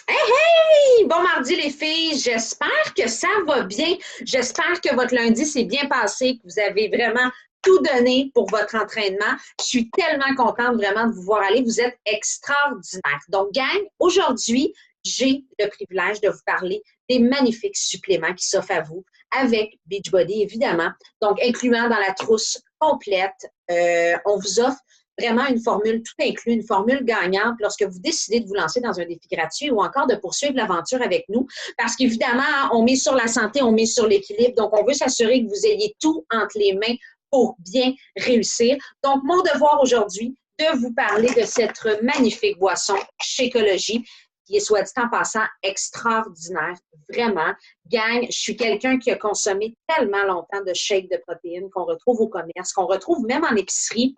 Hey, bon mardi les filles, j'espère que ça va bien. J'espère que votre lundi s'est bien passé, que vous avez vraiment tout donné pour votre entraînement. Je suis tellement contente vraiment de vous voir aller. Vous êtes extraordinaire. Donc, gang, aujourd'hui, j'ai le privilège de vous parler des magnifiques suppléments qui s'offrent à vous avec Beachbody, évidemment. Donc, incluant dans la trousse complète, on vous offre vraiment une formule tout inclus, une formule gagnante lorsque vous décidez de vous lancer dans un défi gratuit ou encore de poursuivre l'aventure avec nous. Parce qu'évidemment, on met sur la santé, on met sur l'équilibre. Donc, on veut s'assurer que vous ayez tout entre les mains pour bien réussir. Donc, mon devoir aujourd'hui, de vous parler de cette magnifique boisson Shakeology qui est, soit dit en passant, extraordinaire, vraiment. Gang, je suis quelqu'un qui a consommé tellement longtemps de shakes de protéines qu'on retrouve au commerce, qu'on retrouve même en épicerie.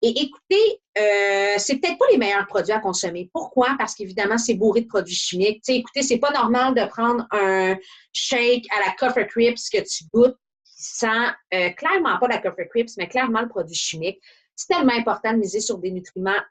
Et écoutez, c'est peut-être pas les meilleurs produits à consommer. Pourquoi? Parce qu'évidemment, c'est bourré de produits chimiques. T'sais, écoutez, c'est pas normal de prendre un shake à la Coffee Crips que tu goûtes qui sent clairement pas la Coffee Crips, mais clairement le produit chimique. C'est tellement important de miser sur des nutriments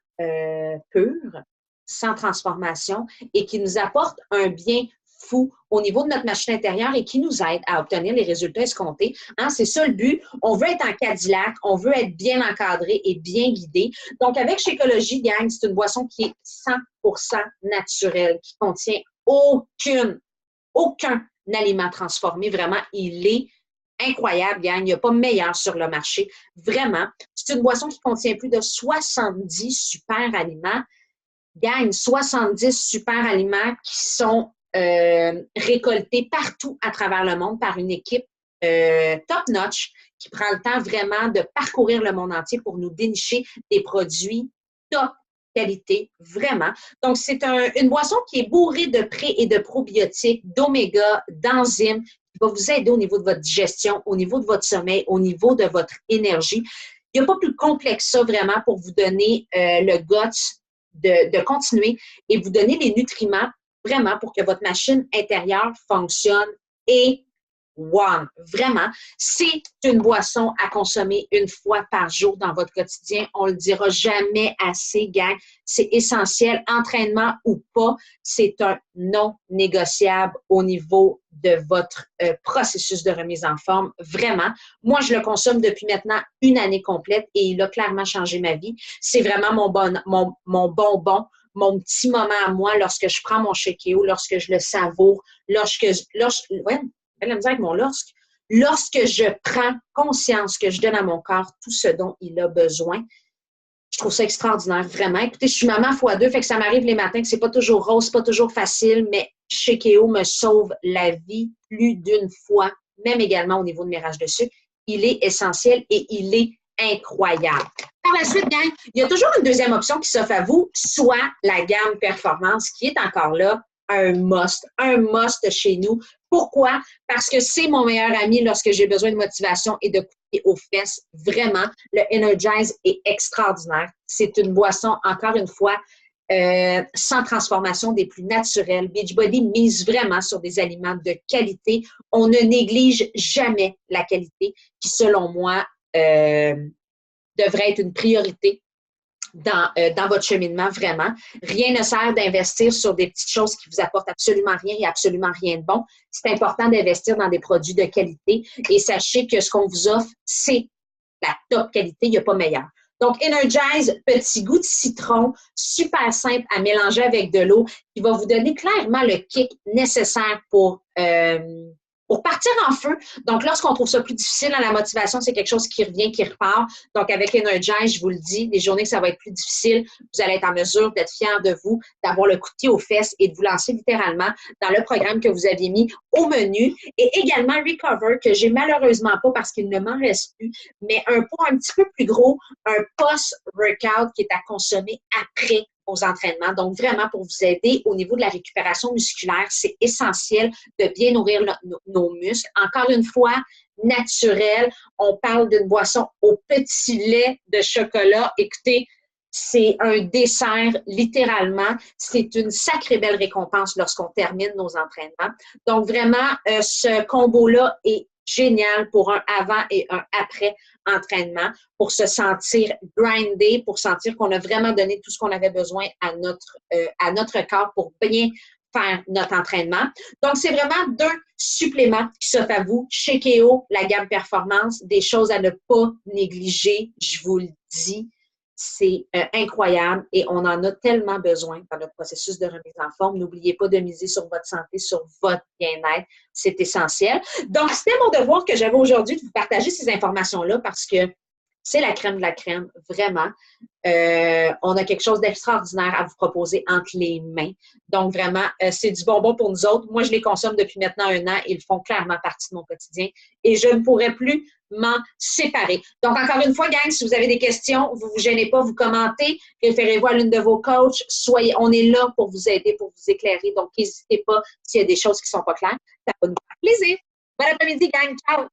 purs, sans transformation, et qui nous apportent un bien fou au niveau de notre machine intérieure et qui nous aide à obtenir les résultats escomptés. Hein, c'est ça le but. On veut être en Cadillac, on veut être bien encadré et bien guidé. Donc, avec Shakeology, gang, c'est une boisson qui est 100% naturelle, qui contient aucun aliment transformé. Vraiment, il est incroyable, gang. Il n'y a pas meilleur sur le marché. Vraiment. C'est une boisson qui contient plus de 70 super aliments. Gang, 70 super aliments qui sont récoltés partout à travers le monde par une équipe top-notch qui prend le temps vraiment de parcourir le monde entier pour nous dénicher des produits top qualité, vraiment. Donc, c'est une boisson qui est bourrée de pré- et de probiotiques, d'oméga, d'enzymes, qui va vous aider au niveau de votre digestion, au niveau de votre sommeil, au niveau de votre énergie. Il n'y a pas plus complexe que ça vraiment pour vous donner le guts de continuer et vous donner les nutriments vraiment pour que votre machine intérieure fonctionne et one. Vraiment, c'est une boisson à consommer une fois par jour dans votre quotidien. On ne le dira jamais assez, gang. C'est essentiel, entraînement ou pas, c'est un non négociable au niveau de votre processus de remise en forme. Vraiment, moi, je le consomme depuis maintenant une année complète et il a clairement changé ma vie. C'est vraiment mon bonbon, mon petit moment à moi lorsque je prends mon Shakeo, lorsque je le savoure, ouais, la misère avec mon lorsque je prends conscience que je donne à mon corps tout ce dont il a besoin. Je trouve ça extraordinaire, vraiment. Écoutez, je suis maman fois deux, fait que ça m'arrive les matins que c'est pas toujours rose, c'est pas toujours facile, mais Shakeo me sauve la vie plus d'une fois, même également au niveau de mes rages de sucre. Il est essentiel et il est incroyable. Par la suite, gang, il y a toujours une deuxième option qui s'offre à vous, soit la gamme performance qui est encore là, un must chez nous. Pourquoi? Parce que c'est mon meilleur ami lorsque j'ai besoin de motivation et de couper aux fesses. Vraiment, le Energize est extraordinaire. C'est une boisson, encore une fois, sans transformation, des plus naturelles. Beachbody mise vraiment sur des aliments de qualité. On ne néglige jamais la qualité qui, selon moi, devrait être une priorité dans votre cheminement, vraiment. Rien ne sert d'investir sur des petites choses qui vous apportent absolument rien et absolument rien de bon. C'est important d'investir dans des produits de qualité et sachez que ce qu'on vous offre, c'est la top qualité, il n'y a pas meilleur. Donc, Energize, petit goût de citron, super simple à mélanger avec de l'eau, qui va vous donner clairement le kick nécessaire pour partir en feu. Donc, lorsqu'on trouve ça plus difficile dans la motivation, c'est quelque chose qui revient, qui repart. Donc, avec Energize, je vous le dis, les journées que ça va être plus difficile, vous allez être en mesure d'être fiers de vous, d'avoir le coup de pied aux fesses et de vous lancer littéralement dans le programme que vous aviez mis au menu. Et également Recover, que j'ai malheureusement pas parce qu'il ne m'en reste plus, mais un poids un petit peu plus gros, un post-workout qui est à consommer après aux entraînements. Donc, vraiment, pour vous aider au niveau de la récupération musculaire, c'est essentiel de bien nourrir nos muscles. Encore une fois, naturel. On parle d'une boisson au petit lait de chocolat. Écoutez, c'est un dessert, littéralement. C'est une sacrée belle récompense lorsqu'on termine nos entraînements. Donc, vraiment, ce combo-là est génial pour un avant et un après entraînement, pour se sentir grindé, pour sentir qu'on a vraiment donné tout ce qu'on avait besoin à notre corps pour bien faire notre entraînement. Donc, c'est vraiment 2 suppléments qui s'offrent à vous. Chez Keo, la gamme performance, des choses à ne pas négliger, je vous le dis. C'est incroyable et on en a tellement besoin dans notre processus de remise en forme. N'oubliez pas de miser sur votre santé, sur votre bien-être. C'est essentiel. Donc, c'était mon devoir que j'avais aujourd'hui de vous partager ces informations-là parce que c'est la crème de la crème, vraiment. On a quelque chose d'extraordinaire à vous proposer entre les mains. Donc, vraiment, c'est du bonbon pour nous autres. Moi, je les consomme depuis maintenant 1 an. Ils font clairement partie de mon quotidien et je ne pourrais plus m'en séparer. Donc, encore une fois, gang, si vous avez des questions, vous ne vous gênez pas, vous commentez, référez-vous à l'une de vos coachs. On est là pour vous aider, pour vous éclairer. Donc, n'hésitez pas s'il y a des choses qui ne sont pas claires. Ça va nous faire plaisir. Bon après-midi, gang. Ciao!